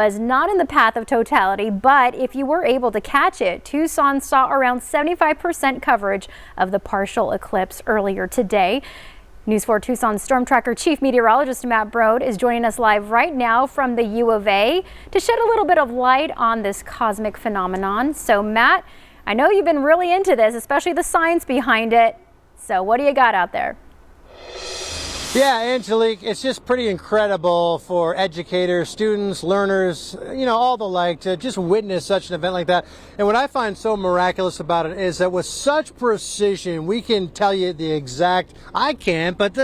Was not in the path of totality, but if you were able to catch it, Tucson saw around 75% coverage of the partial eclipse earlier today. News 4 Tucson Storm Tracker Chief Meteorologist Matt Brode is joining us live right now from the U of A to shed a little bit of light on this cosmic phenomenon. So Matt, I know you've been really into this, especially the science behind it. So what do you got out there? Yeah, Angelique, it's just pretty incredible for educators, students, learners, all the like, to just witness such an event like that. And what I find so miraculous about it is that with such precision, we can tell you the exact, I can't, but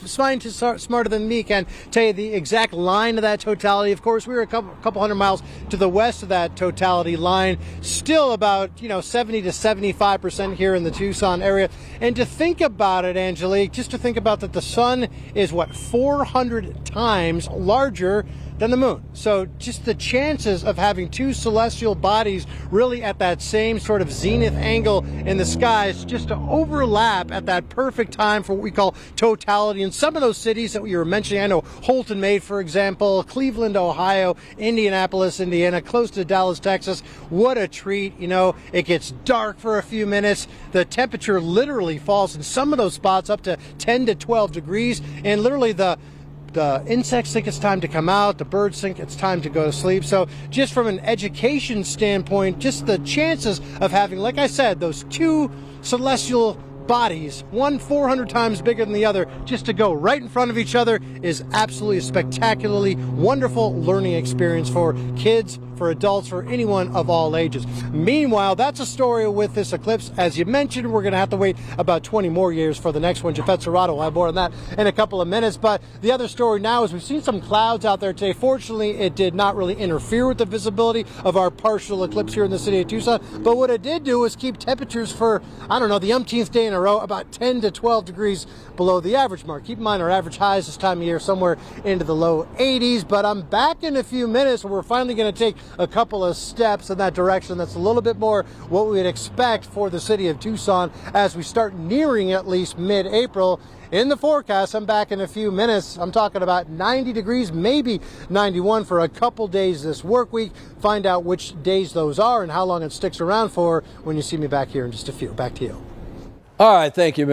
scientists smarter than me can tell you the exact line of that totality. Of course, we were a couple hundred miles to the west of that totality line, still about, 70 to 75% here in the Tucson area. And to think about it, Angelique, just to think about that the sun is 400 times larger than the moon. So just the chances of having two celestial bodies really at that same sort of zenith angle in the skies just to overlap at that perfect time for what we call totality. In some of those cities that we were mentioning, I know Holton Made, for example, Cleveland, Ohio, Indianapolis, Indiana, close to Dallas, Texas. What a treat. It gets dark for a few minutes. The temperature literally falls in some of those spots up to 10 to 12 degrees, and literally the insects think it's time to come out, the birds think it's time to go to sleep. So just from an education standpoint, just the chances of having, like I said, those two celestial bodies, one 400 times bigger than the other, just to go right in front of each other is absolutely a spectacularly wonderful learning experience for kids, for adults, for anyone of all ages. Meanwhile, that's a story with this eclipse. As you mentioned, we're going to have to wait about 20 more years for the next one. Japhet Serrato will have more on that in a couple of minutes. But the other story now is we've seen some clouds out there today. Fortunately, it did not really interfere with the visibility of our partial eclipse here in the city of Tucson. But what it did do was keep temperatures for, the umpteenth day in a row, about 10 to 12 degrees below the average mark. Keep in mind, our average highs this time of year somewhere into the low 80s. But I'm back in a few minutes where we're finally going to take a couple of steps in that direction. That's a little bit more what we would expect for the city of Tucson as we start nearing at least mid-April. In the forecast, I'm back in a few minutes. I'm talking about 90 degrees, maybe 91 for a couple days this work week. Find out which days those are and how long it sticks around for when you see me back here in just a few. Back to you. All right, thank you, man.